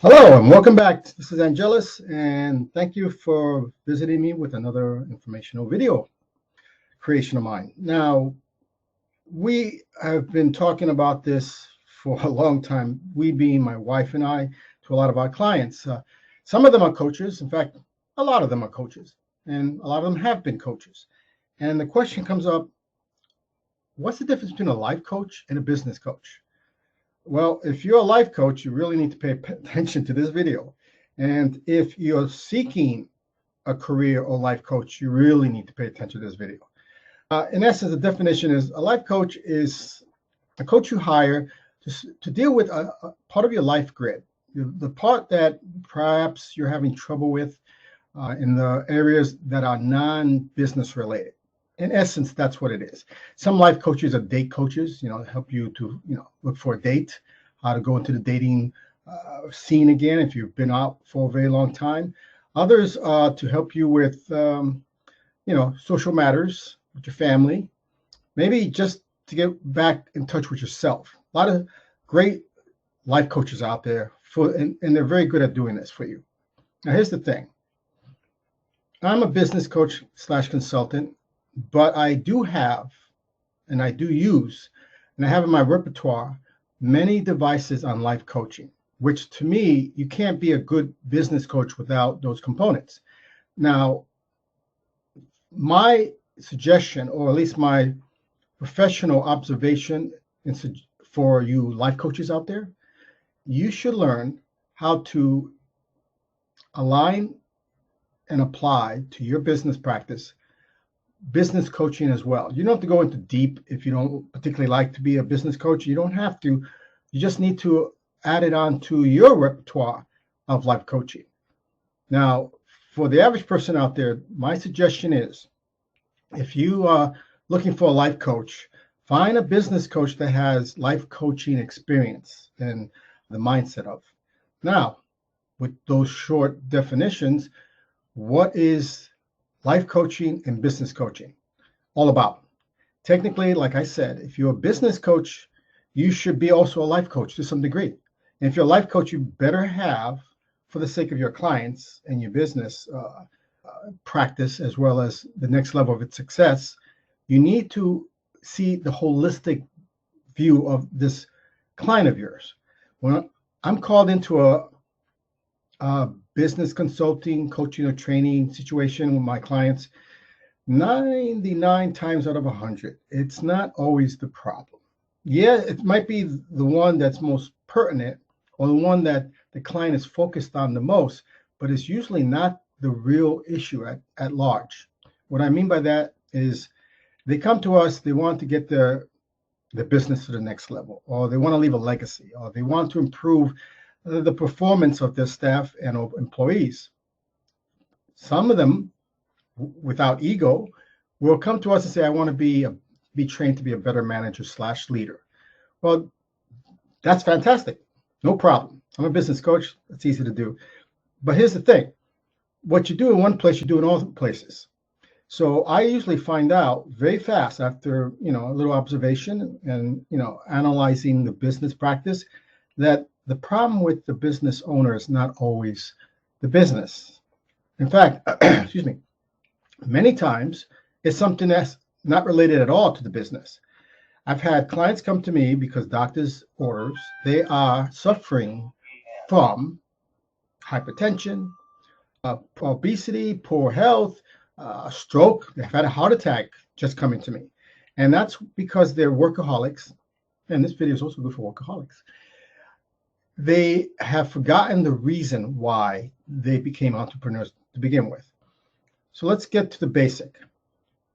Hello and welcome back. This is Angelus, and thank you for visiting me with another informational video creation of mine. Now, we have been talking about this for a long time, we being my wife and I, to a lot of our clients. Some of them are coaches. In fact, a lot of them are coaches, and a lot of them have been coaches. And the question comes up, what's the difference between a life coach and a business coach? Well, if you're a life coach, you really need to pay attention to this video. And if you're seeking a career or life coach, you really need to pay attention to this video. In essence, the definition is a life coach is a coach you hire to deal with a part of your life grid, the part that perhaps you're having trouble with in the areas that are non-business related. In essence, that's what it is. Some life coaches are date coaches, help you to, look for a date, how to go into the dating scene again if you've been out for a very long time. Others are to help you with, social matters with your family, maybe just to get back in touch with yourself. A lot of great life coaches out there, and they're very good at doing this for you. Now, here's the thing. I'm a business coach / consultant. But I do have, and I do use, and I have in my repertoire many devices on life coaching, which to me, you can't be a good business coach without those components. Now, my suggestion, or at least my professional observation for you life coaches out there, you should learn how to align and apply to your business practice business coaching as well. You don't have to go into deep if you don't particularly like to be a business coach. You don't have to. You just need to add it on to your repertoire of life coaching. Now, for the average person out there, my suggestion is if you are looking for a life coach, find a business coach that has life coaching experience and the mindset of. Now, with those short definitions, what is life coaching and business coaching all about? Technically, like I said, if you're a business coach, you should be also a life coach to some degree. And if you're a life coach, you better have, for the sake of your clients and your business practice, as well as the next level of its success, you need to see the holistic view of this client of yours. When I'm called into a business consulting, coaching, or training situation with my clients, 99 times out of 100, it's not always the problem. Yeah, it might be the one that's most pertinent or the one that the client is focused on the most, but it's usually not the real issue at large. What I mean by that is they come to us, they want to get their business to the next level, or they want to leave a legacy, or they want to improve the performance of their staff and of employees. Some of them, without ego, will come to us and say, I want to be trained to be a better manager / leader. Well, that's fantastic. No problem. I'm a business coach. It's easy to do. But here's the thing. What you do in one place, you do in all places. So I usually find out very fast after, a little observation and, analyzing the business practice that the problem with the business owner is not always the business. In fact, excuse me, many times it's something that's not related at all to the business. I've had clients come to me because doctor's orders, they are suffering from hypertension, obesity, poor health, stroke. They've had a heart attack just coming to me. And that's because they're workaholics. And this video is also good for workaholics. They have forgotten the reason why they became entrepreneurs to begin with. So let's get to the basic.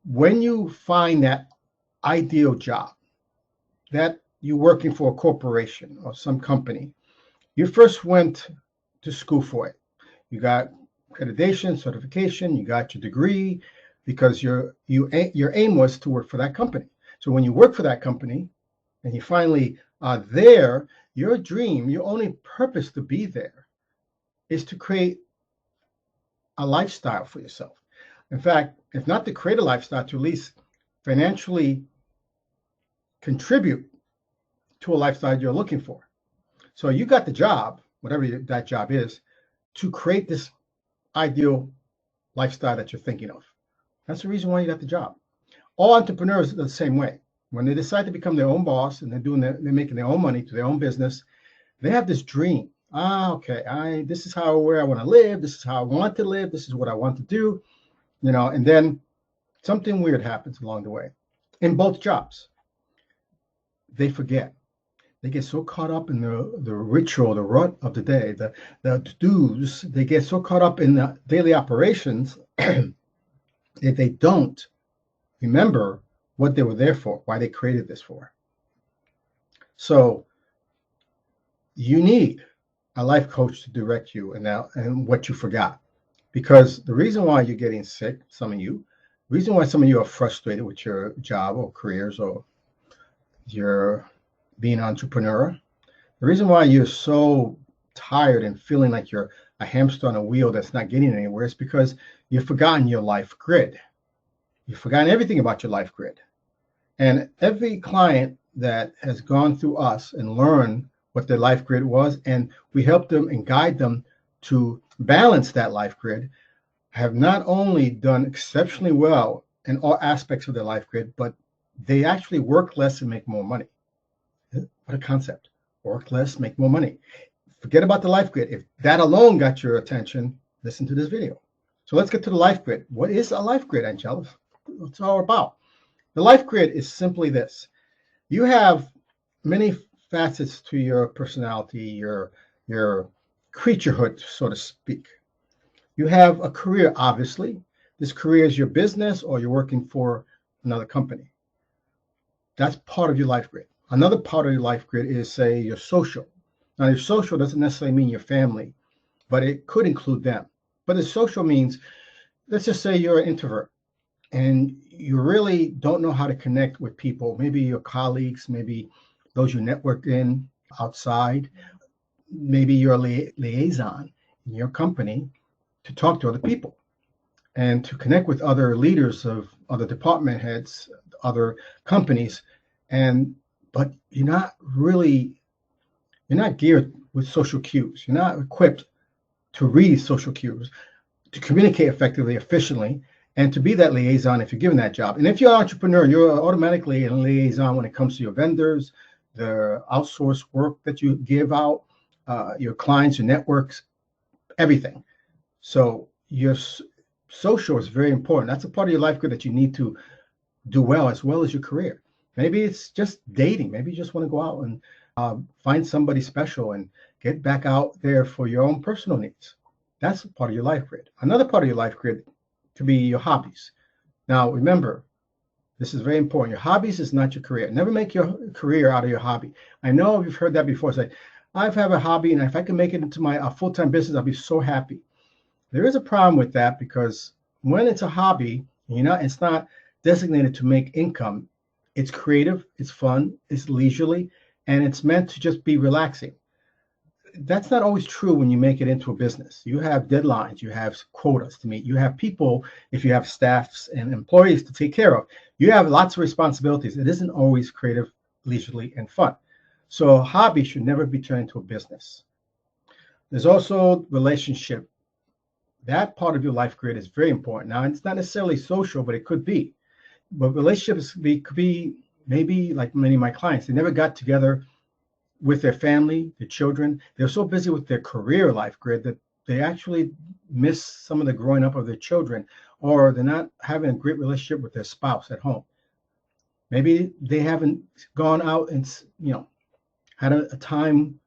When you find that ideal job, that you're working for a corporation or some company, you first went to school for it. You got accreditation, certification, you got your degree because your aim was to work for that company. So when you work for that company and you finally are there, your dream, your only purpose to be there is to create a lifestyle for yourself. In fact, if not to create a lifestyle, to at least financially contribute to a lifestyle you're looking for. So you got the job, whatever that job is, to create this ideal lifestyle that you're thinking of. That's the reason why you got the job. All entrepreneurs are the same way. When they decide to become their own boss and they're making their own money to their own business, they have this dream. Okay, this is where I want to live. This is how I want to live. This is what I want to do, and then something weird happens along the way. In both jobs, they forget. They get so caught up in the ritual, the rut of the day, the to-dos. They get so caught up in the daily operations that they don't remember what they were there for, why they created this for. So you need a life coach to direct you and what you forgot. Because the reason why you're getting sick, some of you, the reason why some of you are frustrated with your job or careers or you're being an entrepreneur, the reason why you're so tired and feeling like you're a hamster on a wheel that's not getting anywhere is because you've forgotten your life grid. You've forgotten everything about your life grid. And every client that has gone through us and learned what their life grid was, and we help them and guide them to balance that life grid, have not only done exceptionally well in all aspects of their life grid, but they actually work less and make more money. What a concept. Work less, make more money. Forget about the life grid. If that alone got your attention, listen to this video. So let's get to the life grid. What is a life grid, Angela? What's it all about? The life grid is simply this. You have many facets to your personality, your creaturehood, so to speak. You have a career, obviously. This career is your business or you're working for another company. That's part of your life grid. Another part of your life grid is, say, your social. Now, your social doesn't necessarily mean your family, but it could include them. But the social means, let's just say you're an introvert and you really don't know how to connect with people, maybe your colleagues, maybe those you networked in outside, maybe you're a liaison in your company to talk to other people and to connect with other leaders of other department heads, other companies, but you're not geared with social cues. You're not equipped to read social cues, to communicate effectively, efficiently, and to be that liaison if you're given that job. And if you're an entrepreneur, you're automatically a liaison when it comes to your vendors, the outsourced work that you give out, your clients, your networks, everything. So your social is very important. That's a part of your life grid that you need to do well as your career. Maybe it's just dating. Maybe you just want to go out and find somebody special and get back out there for your own personal needs. That's a part of your life grid. Another part of your life grid could be your hobbies. Now, remember, this is very important. Your hobbies is not your career. Never make your career out of your hobby. I know you've heard that before. Say, I have a hobby, and if I can make it into my full-time business, I'll be so happy. There is a problem with that because when it's a hobby, it's not designated to make income. It's creative, it's fun, it's leisurely, and it's meant to just be relaxing. That's not always true when you make it into a business. You have deadlines, you have quotas to meet, you have people, if you have staffs and employees to take care of. You have lots of responsibilities. It isn't always creative, leisurely, and fun. So a hobby should never be turned into a business. There's also relationship. That part of your life grid is very important. Now, it's not necessarily social, but it could be. But relationships could be maybe like many of my clients. They never got together with their family, their children. They're so busy with their career life grid that they actually miss some of the growing up of their children, or they're not having a great relationship with their spouse at home. Maybe they haven't gone out and had a time,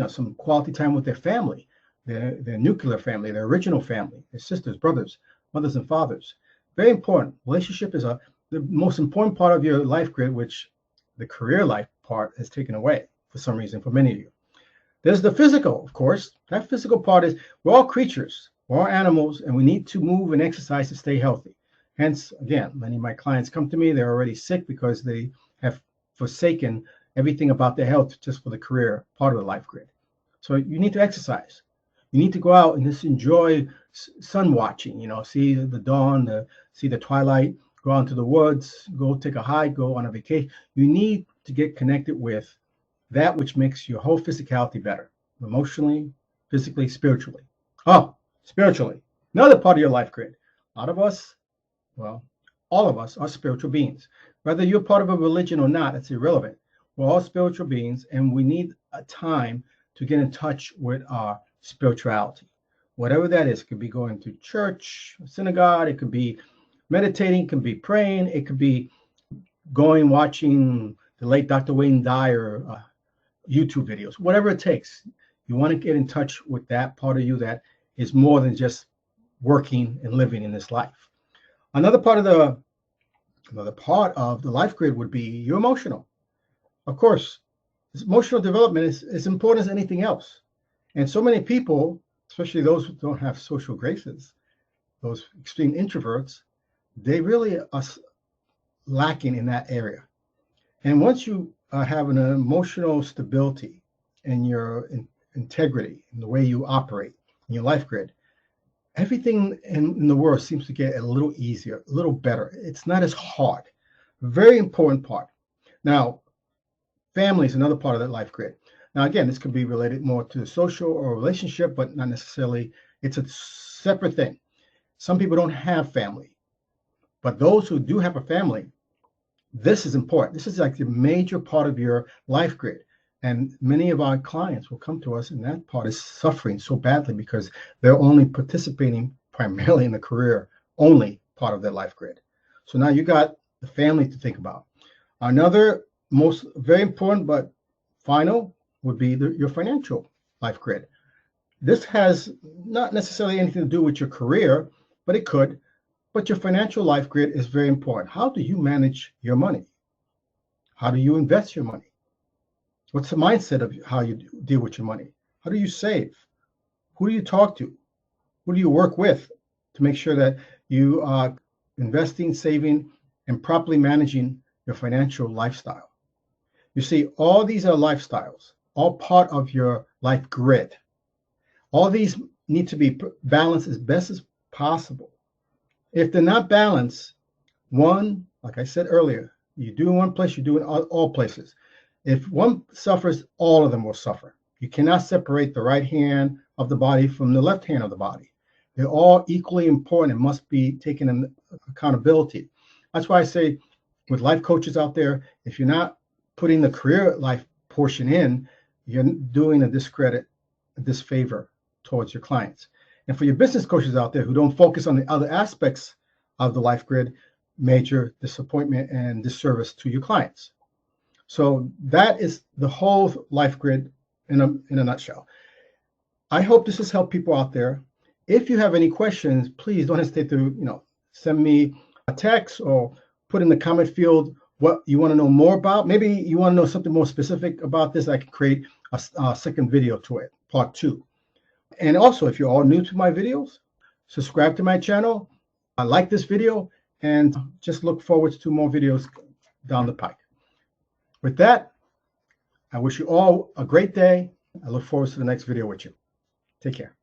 some quality time with their family, their nuclear family, their original family, their sisters, brothers, mothers, and fathers. Very important. Relationship is the most important part of your life grid, which the career life part has taken away for some reason for many of you. There's the physical, of course. That physical part is we're all creatures, we're all animals, and we need to move and exercise to stay healthy. Hence, again, many of my clients come to me, they're already sick because they have forsaken everything about their health just for the career part of the life grid. So you need to exercise. You need to go out and just enjoy sun watching, see the dawn, see the twilight, go out into the woods, go take a hike, go on a vacation. You need to get connected with that which makes your whole physicality better. emotionally, physically, spiritually. Oh, spiritually, another part of your life grid. A lot of us, well, all of us are spiritual beings. Whether you're part of a religion or not, it's irrelevant. We're all spiritual beings, and we need a time to get in touch with our spirituality. Whatever that is, it could be going to church, synagogue, it could be meditating, it could be praying, it could be going watching the late Dr. Wayne Dyer YouTube videos, whatever it takes. You want to get in touch with that part of you that is more than just working and living in this life. Another part of the life grid would be your emotional. Of course, emotional development is as important as anything else. And so many people, especially those who don't have social graces, those extreme introverts, they really are lacking in that area. And once you have an emotional stability and your integrity in the way you operate in your life grid, everything in the world seems to get a little easier, a little better. It's not as hard. Very important part. Now, family is another part of that life grid. Now, again, this could be related more to social or relationship, but not necessarily. It's a separate thing. Some people don't have family, but those who do have a family, this is important. This is like the major part of your life grid. And many of our clients will come to us, and that part is suffering so badly because they're only participating primarily in the career only part of their life grid. So now you got the family to think about. Another most very important but final would be your financial life grid. This has not necessarily anything to do with your career, but it could. But your financial life grid is very important. How do you manage your money? How do you invest your money? What's the mindset of how you deal with your money? How do you save? Who do you talk to? Who do you work with to make sure that you are investing, saving, and properly managing your financial lifestyle? You see, all these are lifestyles, all part of your life grid. All these need to be balanced as best as possible. If they're not balanced, one, like I said earlier, you do in one place, you do in all places. If one suffers, all of them will suffer. You cannot separate the right hand of the body from the left hand of the body. They're all equally important and must be taken in accountability. That's why I say with life coaches out there, if you're not putting the career life portion in, you're doing a discredit, a disfavor towards your clients. And for your business coaches out there who don't focus on the other aspects of the life grid, major disappointment and disservice to your clients. So that is the whole life grid in a nutshell. I hope this has helped people out there. If you have any questions, please don't hesitate to send me a text or put in the comment field what you want to know more about. Maybe you want to know something more specific about this. I can create a second video to it, part 2. And also, if you're all new to my videos, subscribe to my channel, like this video, and just look forward to more videos down the pike. With that, I wish you all a great day. I look forward to the next video with you. Take care.